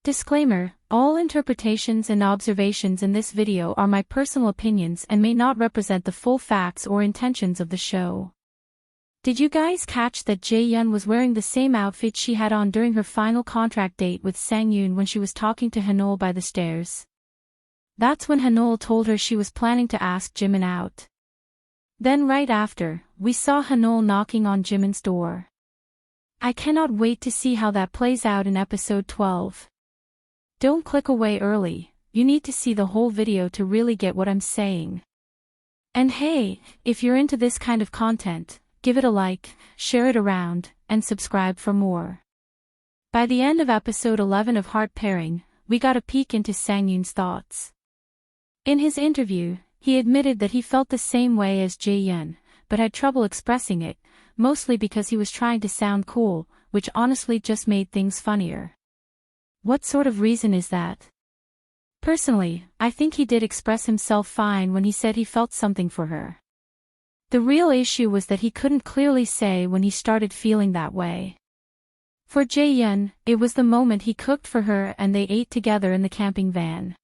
Disclaimer: all interpretations and observations in this video are my personal opinions and may not represent the full facts or intentions of the show. Did you guys catch that Jeyeon was wearing the same outfit she had on during her final contract date with Sang-yoon when she was talking to Hanol by the stairs? That's when Hanol told her she was planning to ask Jimn out. Then right after, we saw Hanol knocking on Jimin's door. I cannot wait to see how that plays out in episode 12. Don't click away early, you need to see the whole video to really get what I'm saying. And hey, if you're into this kind of content, give it a like, share it around, and subscribe for more. By the end of episode 11 of Heart Pairing, we got a peek into Sang-yoon's thoughts. In his interview, he admitted that he felt the same way as Jeyeon, but had trouble expressing it, mostly because he was trying to sound cool, which honestly just made things funnier. What sort of reason is that? Personally, I think he did express himself fine when he said he felt something for her. The real issue was that he couldn't clearly say when he started feeling that way. For Jeyeon, it was the moment he cooked for her and they ate together in the camping van.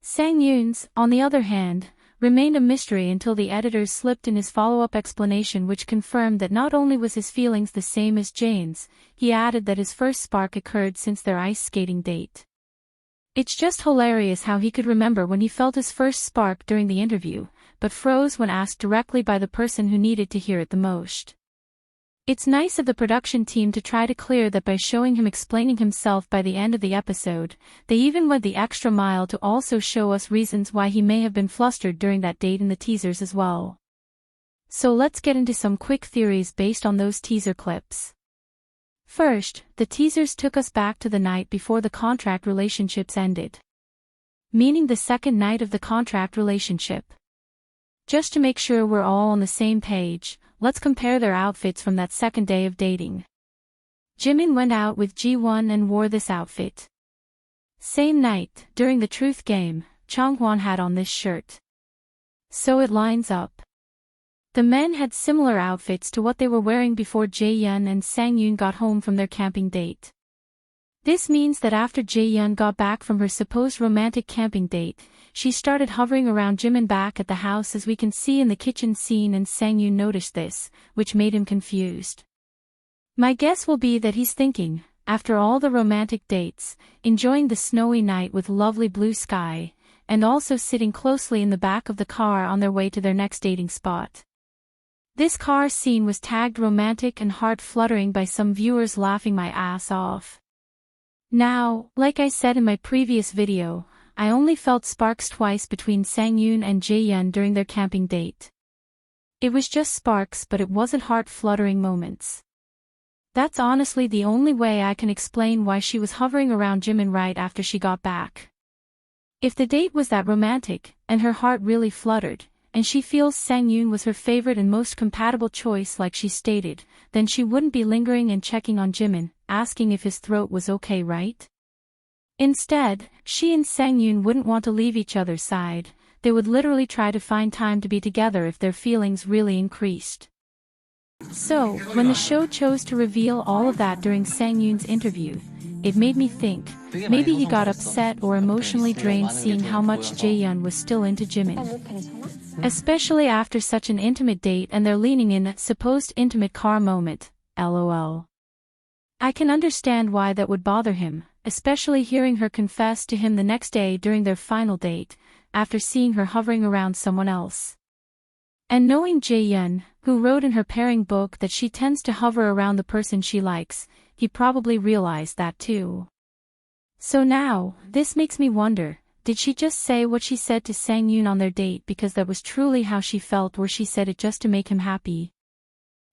Sang-yoon's, on the other hand, remained a mystery until the editors slipped in his follow-up explanation, which confirmed that not only was his feelings the same as Jane's, he added that his first spark occurred since their ice skating date. It's just hilarious how he could remember when he felt his first spark during the interview, but froze when asked directly by the person who needed to hear it the most. It's nice of the production team to try to clear that by showing him explaining himself by the end of the episode. They even went the extra mile to also show us reasons why he may have been flustered during that date in the teasers as well. So let's get into some quick theories based on those teaser clips. First, the teasers took us back to the night before the contract relationships ended. Meaning the second night of the contract relationship. Just to make sure we're all on the same page, let's compare their outfits from that second day of dating. Jimn went out with Jeyeon and wore this outfit. Same night, during the truth game, Chonghwan had on this shirt. So it lines up. The men had similar outfits to what they were wearing before Jeyeon and Sang-yoon got home from their camping date. This means that after Jeyeon got back from her supposed romantic camping date, she started hovering around Jimn back at the house, as we can see in the kitchen scene, and Sang-yoon noticed this, which made him confused. My guess will be that he's thinking, after all the romantic dates, enjoying the snowy night with lovely blue sky, and also sitting closely in the back of the car on their way to their next dating spot. This car scene was tagged romantic and heart-fluttering by some viewers, laughing my ass off. Now, like I said in my previous video, I only felt sparks twice between Sang-yoon and Jeyeon during their camping date. It was just sparks, but it wasn't heart-fluttering moments. That's honestly the only way I can explain why she was hovering around Jimn right after she got back. If the date was that romantic, and her heart really fluttered, and she feels Sang-yoon was her favorite and most compatible choice like she stated, then she wouldn't be lingering and checking on Jimn, asking if his throat was okay, right? Instead, she and Sang-yoon wouldn't want to leave each other's side, they would literally try to find time to be together if their feelings really increased. So, when the show chose to reveal all of that during Sang-yoon's interview, it made me think, maybe he got upset or emotionally drained seeing how much Jeyeon was still into Jimn. Especially after such an intimate date and their leaning in supposed intimate car moment, lol. I can understand why that would bother him, especially hearing her confess to him the next day during their final date, after seeing her hovering around someone else. And knowing Jeyeon, who wrote in her pairing book that she tends to hover around the person she likes, he probably realized that too. So now, this makes me wonder, did she just say what she said to Sang-yoon on their date because that was truly how she felt, or she said it just to make him happy?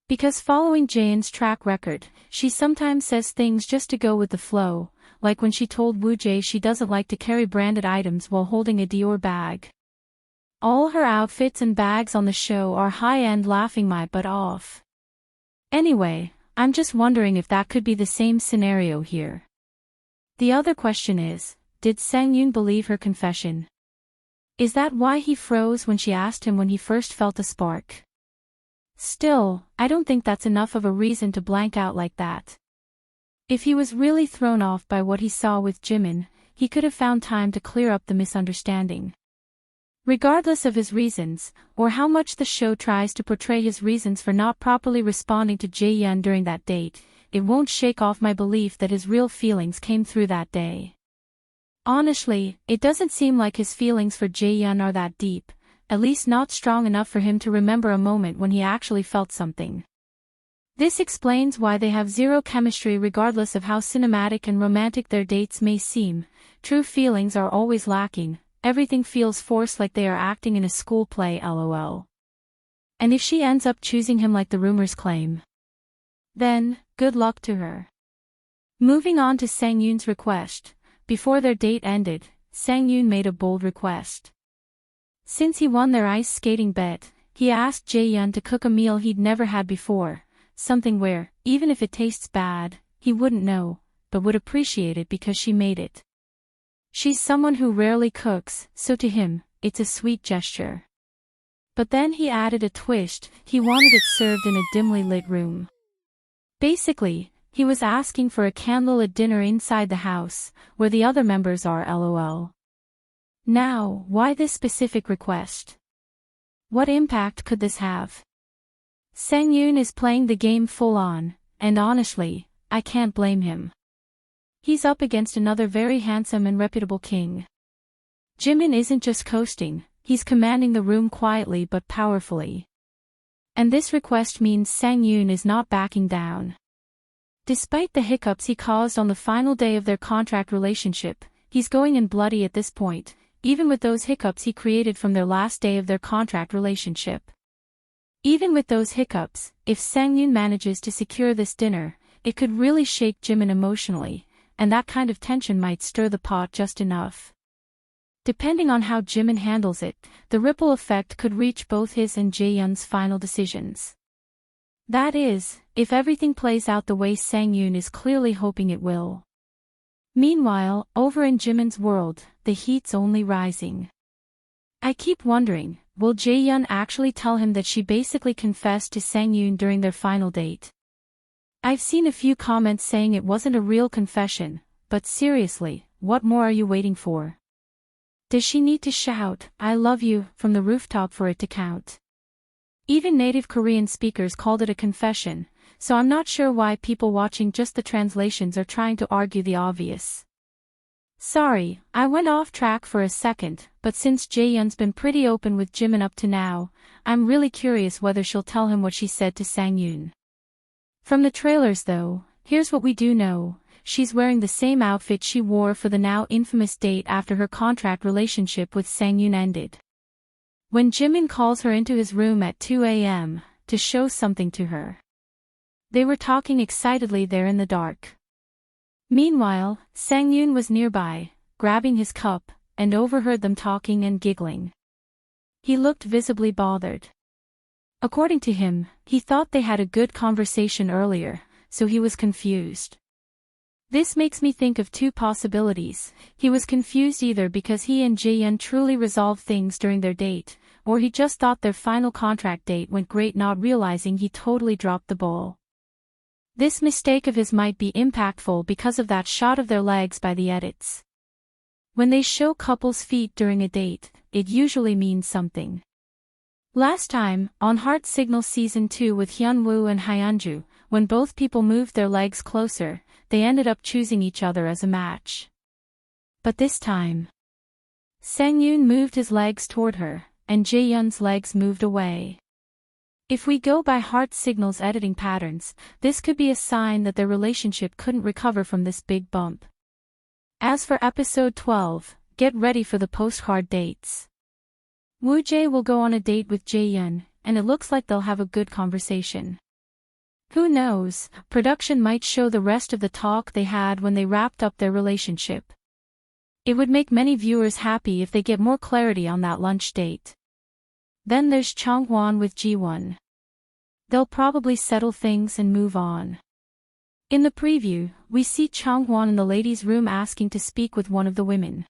Because following Jeyeon's track record, she sometimes says things just to go with the flow, like when she told Woo Jae she doesn't like to carry branded items while holding a Dior bag. All her outfits and bags on the show are high-end, laughing my butt off. Anyway, I'm just wondering if that could be the same scenario here. The other question is, did Sang-yoon believe her confession? Is that why he froze when she asked him when he first felt a spark? Still, I don't think that's enough of a reason to blank out like that. If he was really thrown off by what he saw with Jimn, he could have found time to clear up the misunderstanding. Regardless of his reasons, or how much the show tries to portray his reasons for not properly responding to Jeyeon during that date, it won't shake off my belief that his real feelings came through that day. Honestly, it doesn't seem like his feelings for Jeyeon are that deep, at least not strong enough for him to remember a moment when he actually felt something. This explains why they have zero chemistry regardless of how cinematic and romantic their dates may seem. True feelings are always lacking, everything feels forced like they are acting in a school play lol. And if she ends up choosing him like the rumors claim, then, good luck to her. Moving on to Sangyoon's request. Before their date ended, Sangyoon made a bold request. Since he won their ice skating bet, he asked Jeyeon to cook a meal he'd never had before, something where, even if it tastes bad, he wouldn't know, but would appreciate it because she made it. She's someone who rarely cooks, so to him, it's a sweet gesture. But then he added a twist, he wanted it served in a dimly lit room. Basically, he was asking for a candlelit dinner inside the house, where the other members are lol. Now, why this specific request? What impact could this have? Sangyoon is playing the game full on, and honestly, I can't blame him. He's up against another very handsome and reputable king. Jimn isn't just coasting, he's commanding the room quietly but powerfully. And this request means Sangyoon is not backing down. Despite the hiccups he caused on the final day of their contract relationship, he's going in bloody at this point, even with those hiccups he created from their last day of their contract relationship. Even with those hiccups, if Sangyoon manages to secure this dinner, it could really shake Jimn emotionally, and that kind of tension might stir the pot just enough. Depending on how Jimn handles it, the ripple effect could reach both his and Jeyeon's final decisions. That is, if everything plays out the way Sangyoon is clearly hoping it will. Meanwhile, over in Jimin's world, the heat's only rising. I keep wondering, will Jeyeon actually tell him that she basically confessed to Sangyoon during their final date? I've seen a few comments saying it wasn't a real confession, but seriously, what more are you waiting for? Does she need to shout, "I love you," from the rooftop for it to count? Even native Korean speakers called it a confession, so I'm not sure why people watching just the translations are trying to argue the obvious. Sorry, I went off track for a second, but since Jeyeon's been pretty open with Jimn up to now, I'm really curious whether she'll tell him what she said to Sangyoon. From the trailers though, here's what we do know, she's wearing the same outfit she wore for the now infamous date after her contract relationship with Sangyoon ended. When Jimn calls her into his room at 2 a.m., to show something to her. They were talking excitedly there in the dark. Meanwhile, Sangyoon was nearby, grabbing his cup, and overheard them talking and giggling. He looked visibly bothered. According to him, he thought they had a good conversation earlier, so he was confused. This makes me think of two possibilities. He was confused either because he and Jeyeon truly resolved things during their date, or he just thought their final contract date went great, not realizing he totally dropped the ball. This mistake of his might be impactful because of that shot of their legs by the edits. When they show couples' feet during a date, it usually means something. Last time, on Heart Signal Season 2 with Hyunwoo and Hyunju, when both people moved their legs closer, they ended up choosing each other as a match. But this time, Sangyoon moved his legs toward her, and Jeyeon's legs moved away. If we go by Heart Signal's editing patterns, this could be a sign that their relationship couldn't recover from this big bump. As for episode 12, get ready for the postcard dates. Woo-jae will go on a date with Jeyeon, and it looks like they'll have a good conversation. Who knows, production might show the rest of the talk they had when they wrapped up their relationship. It would make many viewers happy if they get more clarity on that lunch date. Then there's Chongwon with Jiwon. They'll probably settle things and move on. In the preview, we see Chongwon in the ladies' room asking to speak with one of the women.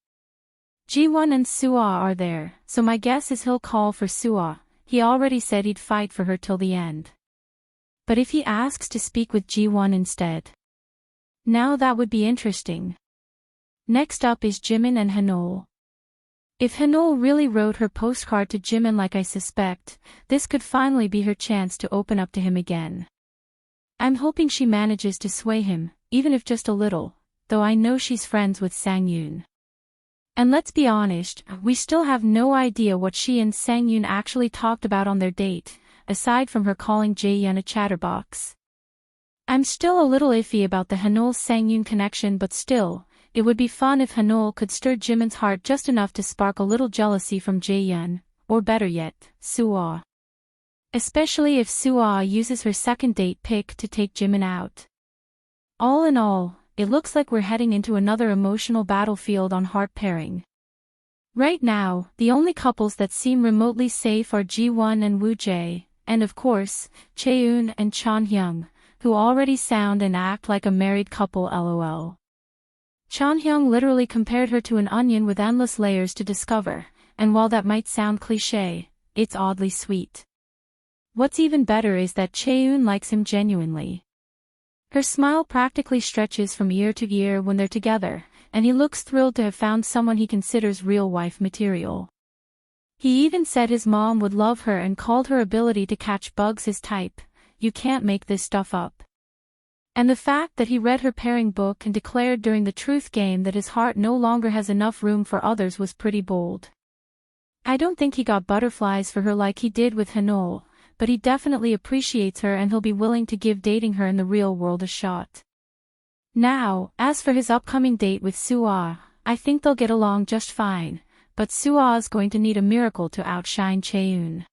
Jiwon and Suah are there, so my guess is he'll call for Suah. He already said he'd fight for her till the end. But if he asks to speak with Jiwon instead? Now that would be interesting. Next up is Jimn and Hanol. If Hanol really wrote her postcard to Jimn like I suspect, this could finally be her chance to open up to him again. I'm hoping she manages to sway him, even if just a little, though I know she's friends with Sang-yoon. And let's be honest, we still have no idea what she and Sang-yoon actually talked about on their date, aside from her calling Jeyeon a chatterbox. I'm still a little iffy about the Hanol-Sang-yoon connection, but still, it would be fun if Hanol could stir Jimin's heart just enough to spark a little jealousy from Jeyeon, or better yet, Suah. Especially if Suah uses her second date pic to take Jimn out. All in all, it looks like we're heading into another emotional battlefield on heart pairing. Right now, the only couples that seem remotely safe are Ji-won and Woo-jae, and of course, Chae-eun and Chan-hyung, who already sound and act like a married couple lol. Chan-hyung literally compared her to an onion with endless layers to discover, and while that might sound cliché, it's oddly sweet. What's even better is that Chae-eun likes him genuinely. Her smile practically stretches from ear to ear when they're together, and he looks thrilled to have found someone he considers real wife material. He even said his mom would love her and called her ability to catch bugs his type. You can't make this stuff up. And the fact that he read her pairing book and declared during the truth game that his heart no longer has enough room for others was pretty bold. I don't think he got butterflies for her like he did with Hanol, but he definitely appreciates her and he'll be willing to give dating her in the real world a shot. Now, as for his upcoming date with Suah, I think they'll get along just fine, but Suah's going to need a miracle to outshine Chae-eun.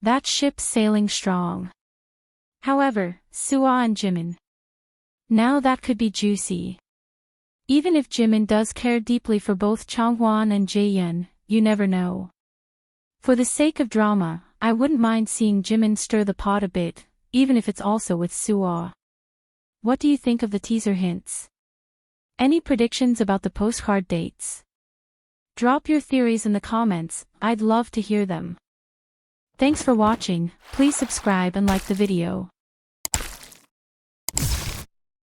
That ship's sailing strong. However, Suah and Jimn. Now that could be juicy. Even if Jimn does care deeply for both Changhwan and Jeyeon, you never know. For the sake of drama, I wouldn't mind seeing Jimn stir the pot a bit, even if it's also with Suah. What do you think of the teaser hints? Any predictions about the postcard dates? Drop your theories in the comments, I'd love to hear them. Thanks for watching, please subscribe and like the video.